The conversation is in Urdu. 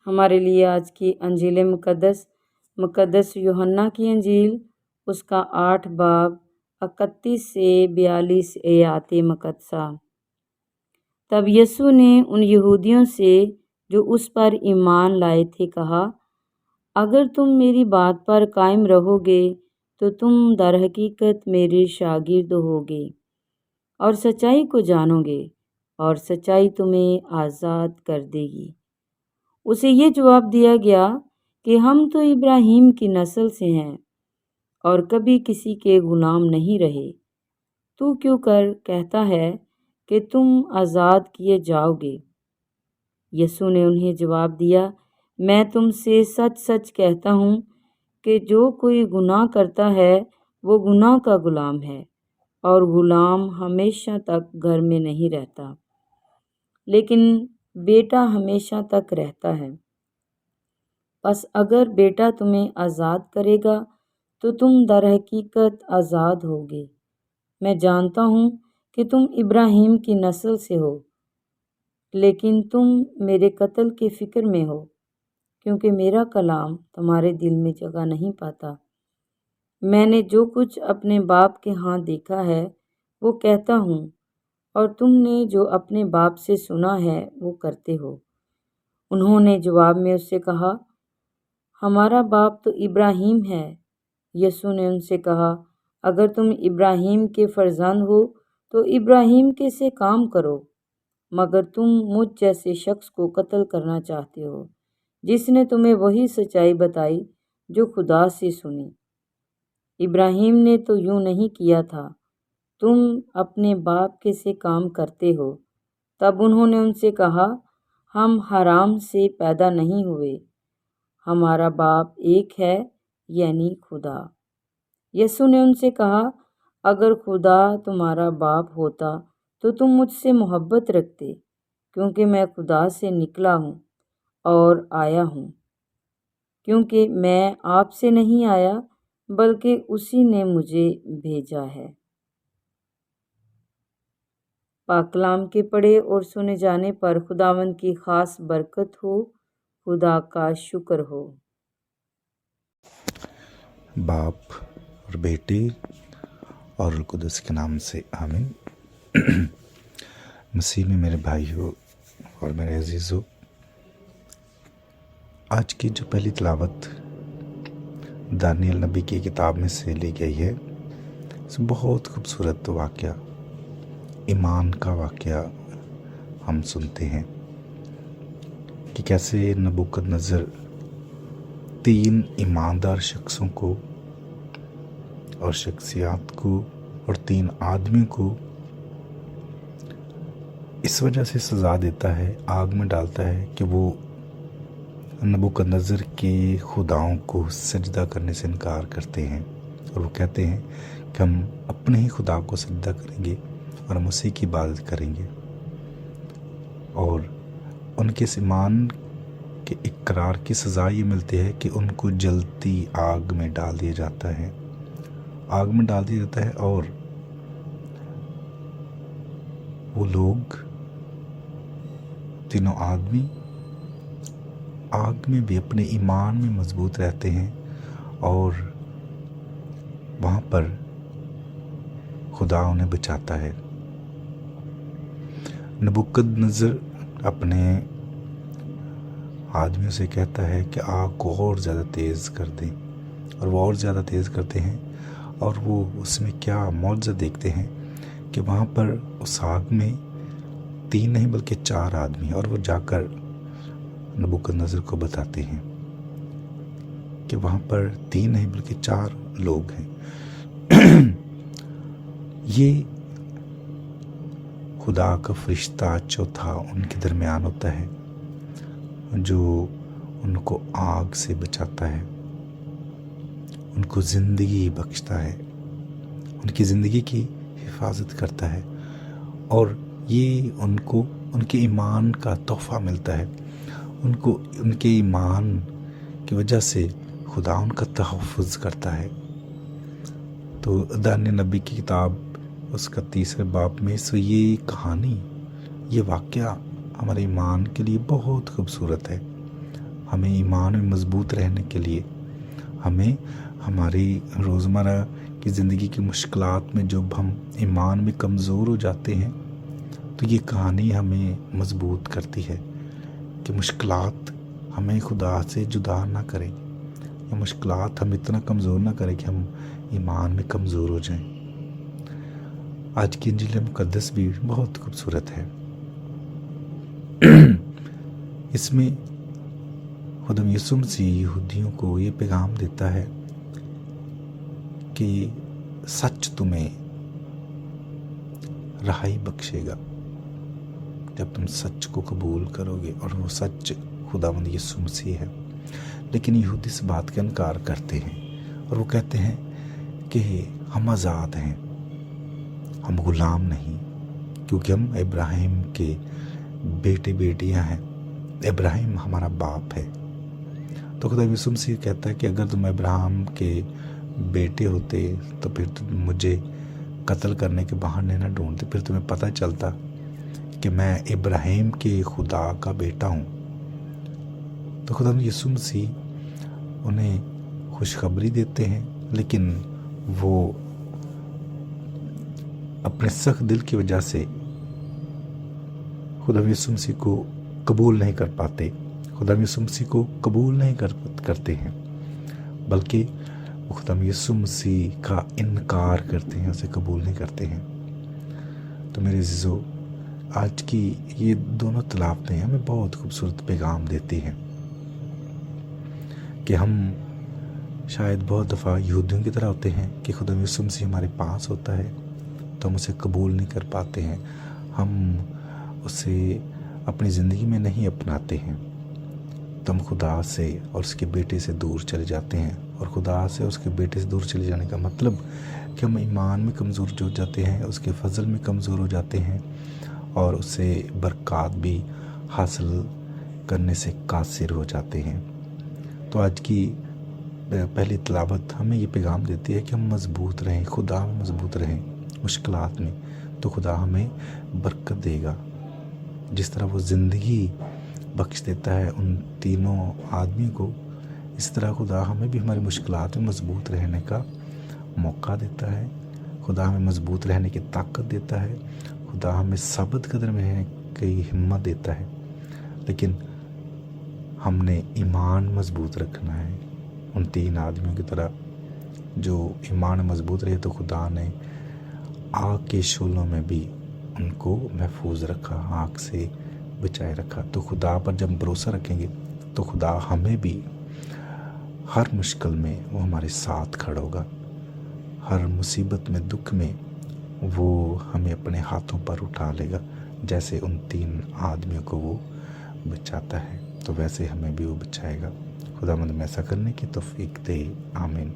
ہمارے لیے آج کی انجیل مقدس یوحنا کی انجیل اس کا 8 باب 31 سے 42 آیات مقدسہ۔ تب یسوع نے ان یہودیوں سے جو اس پر ایمان لائے تھے کہا، اگر تم میری بات پر قائم رہو گے تو تم در حقیقت میرے شاگرد ہوگے اور سچائی کو جانو گے اور سچائی تمہیں آزاد کر دے گی۔ اسے یہ جواب دیا گیا کہ ہم تو ابراہیم کی نسل سے ہیں اور کبھی کسی کے غلام نہیں رہے، تو کیوں کہتا ہے کہ تم آزاد کیے جاؤ گے؟ یسوع نے انہیں جواب دیا، میں تم سے سچ سچ کہتا ہوں کہ جو کوئی گناہ کرتا ہے وہ گناہ کا غلام ہے، اور غلام ہمیشہ تک گھر میں نہیں رہتا، لیکن بیٹا ہمیشہ تک رہتا ہے۔ پس اگر بیٹا تمہیں آزاد کرے گا تو تم در حقیقت آزاد ہوگے۔ میں جانتا ہوں کہ تم ابراہیم کی نسل سے ہو، لیکن تم میرے قتل کے فکر میں ہو، کیونکہ میرا کلام تمہارے دل میں جگہ نہیں پاتا۔ میں نے جو کچھ اپنے باپ کے ہاں دیکھا ہے وہ کہتا ہوں، اور تم نے جو اپنے باپ سے سنا ہے وہ کرتے ہو۔ انہوں نے جواب میں اس سے کہا، ہمارا باپ تو ابراہیم ہے۔ یسوع نے ان سے کہا، اگر تم ابراہیم کے فرزند ہو تو ابراہیم کے سے کام کرو، مگر تم مجھ جیسے شخص کو قتل کرنا چاہتے ہو جس نے تمہیں وہی سچائی بتائی جو خدا سے سنی۔ ابراہیم نے تو یوں نہیں کیا تھا، تم اپنے باپ کے سے کام کرتے ہو۔ تب انہوں نے ان سے کہا، ہم حرام سے پیدا نہیں ہوئے، ہمارا باپ ایک ہے، یعنی خدا۔ یسوع نے ان سے کہا، اگر خدا تمہارا باپ ہوتا تو تم مجھ سے محبت رکھتے، کیونکہ میں خدا سے نکلا ہوں اور آیا ہوں، کیونکہ میں آپ سے نہیں آیا بلکہ اسی نے مجھے بھیجا ہے۔ پاک کلام کے پڑھے اور سنے جانے پر خداوند کی خاص برکت ہو۔ خدا کا شکر ہو۔ باپ اور بیٹے اور روح القدس کے نام سے آمین۔ مسیح میں میرے بھائیو اور میرے عزیزو، آج کی جو پہلی تلاوت دانیال نبی کی کتاب میں سے لی گئی ہے، اس میں بہت خوبصورت واقعہ، ایمان کا واقعہ ہم سنتے ہیں کہ کیسے نبوکدنضر 3 ایماندار شخصوں کو اور شخصیات کو اور 3 آدمیوں کو اس وجہ سے سزا دیتا ہے، آگ میں ڈالتا ہے کہ وہ نبوکدنضر کے خداؤں کو سجدہ کرنے سے انکار کرتے ہیں، اور وہ کہتے ہیں کہ ہم اپنے ہی خدا کو سجدہ کریں گے اور ہم اسی کی عبادت کریں گے۔ اور ان کے اس ایمان کے اقرار کی سزا یہ ملتی ہے کہ ان کو جلتی آگ میں ڈال دیا جاتا ہے، آگ میں ڈال دیا جاتا ہے، اور وہ لوگ تینوں آدمی آگ میں بھی اپنے ایمان میں مضبوط رہتے ہیں، اور وہاں پر خدا انہیں بچاتا ہے۔ نبوکدنضر اپنے آدمیوں سے کہتا ہے کہ آگ کو اور زیادہ تیز کر دیں، اور وہ اور زیادہ تیز کرتے ہیں، اور وہ اس میں کیا معجزہ دیکھتے ہیں کہ وہاں پر اس آگ میں 3 نہیں بلکہ 4 آدمی، اور وہ جا کر نبوکدنضر کو بتاتے ہیں کہ وہاں پر 3 نہیں بلکہ 4 لوگ ہیں۔ یہ خدا کا فرشتہ چوتھا ان کے درمیان ہوتا ہے جو ان کو آگ سے بچاتا ہے، ان کو زندگی بخشتا ہے، ان کی زندگی کی حفاظت کرتا ہے، اور یہ ان کو ان کے ایمان کا تحفہ ملتا ہے۔ ان کو ان کے ایمان کی وجہ سے خدا ان کا تحفظ کرتا ہے۔ تو دانیل نبی کی کتاب اس کا 3 باب میں یہ کہانی، یہ واقعہ ہمارے ایمان کے لیے بہت خوبصورت ہے۔ ہمیں ایمان میں مضبوط رہنے کے لیے، ہمیں ہماری روزمرہ کی زندگی کی مشکلات میں جب ہم ایمان میں کمزور ہو جاتے ہیں تو یہ کہانی ہمیں مضبوط کرتی ہے کہ مشکلات ہمیں خدا سے جدا نہ کریں، یہ مشکلات ہم اتنا کمزور نہ کریں کہ ہم ایمان میں کمزور ہو جائیں۔ آج کی انجیل مقدس بھی بہت خوبصورت ہے۔ اس میں خدا یسوع مسیح یہودیوں کو یہ پیغام دیتا ہے کہ سچ تمہیں رہائی بخشے گا جب تم سچ کو قبول کرو گے، اور وہ سچ خداوند یسوع مسیح ہے۔ لیکن یہودی اس بات کا انکار کرتے ہیں اور وہ کہتے ہیں کہ ہم آزاد ہیں، ہم غلام نہیں، کیونکہ ہم ابراہیم کے بیٹے بیٹیاں ہیں، ابراہیم ہمارا باپ ہے۔ تو خدا یسوع مسیح کہتا ہے کہ اگر تم ابراہیم کے بیٹے ہوتے تو پھر تم مجھے قتل کرنے کے بہانے نہ ڈھونڈتے، پھر تمہیں پتہ چلتا کہ میں ابراہیم کے خدا کا بیٹا ہوں۔ تو خدا یسوع مسیح انہیں خوشخبری دیتے ہیں، لیکن وہ اپنے سخت دل کی وجہ سے خدا یسوع مسیح کو قبول نہیں کر پاتے، خدا یسوع مسیح کو قبول نہیں کرتے ہیں، بلکہ وہ خدا یسوع مسیح کا انکار کرتے ہیں، اسے قبول نہیں کرتے ہیں۔ تو میرے عزیزو، آج کی یہ دونوں تلاوتیں ہمیں بہت خوبصورت پیغام دیتی ہیں کہ ہم شاید بہت دفعہ یہودیوں کی طرح ہوتے ہیں کہ خدا یسوع مسیح ہمارے پاس ہوتا ہے تو ہم اسے قبول نہیں کر پاتے ہیں، ہم اسے اپنی زندگی میں نہیں اپناتے ہیں، تو ہم خدا سے اور اس کے بیٹے سے دور چلے جاتے ہیں۔ اور خدا سے اس کے بیٹے سے دور چلے جانے کا مطلب کہ ہم ایمان میں کمزور ہو جاتے ہیں، اس کے فضل میں کمزور ہو جاتے ہیں، اور اس سے برکات بھی حاصل کرنے سے قاصر ہو جاتے ہیں۔ تو آج کی پہلی تلاوت ہمیں یہ پیغام دیتی ہے کہ ہم مضبوط رہیں، خدا میں مضبوط رہیں مشکلات میں، تو خدا ہمیں برکت دے گا۔ جس طرح وہ زندگی بخش دیتا ہے ان تینوں آدمیوں کو، اس طرح خدا ہمیں بھی ہماری مشکلات میں مضبوط رہنے کا موقع دیتا ہے، خدا ہمیں مضبوط رہنے کی طاقت دیتا ہے، خدا ہمیں ثابت قدم رہنے کی ہمت دیتا ہے۔ لیکن ہم نے ایمان مضبوط رکھنا ہے، ان 3 آدمیوں کی طرح جو ایمان مضبوط رہے، تو خدا نے آگ کے شعلوں میں بھی ان کو محفوظ رکھا، آگ سے بچائے رکھا۔ تو خدا پر جب بھروسہ رکھیں گے تو خدا ہمیں بھی ہر مشکل میں وہ ہمارے ساتھ کھڑا ہوگا، ہر مصیبت میں، دکھ میں وہ ہمیں اپنے ہاتھوں پر اٹھا لے گا، جیسے ان 3 آدمیوں کو وہ بچاتا ہے تو ویسے ہمیں بھی وہ بچائے گا۔ خداوند میں ایسا کرنے کی توفیق دے، آمین۔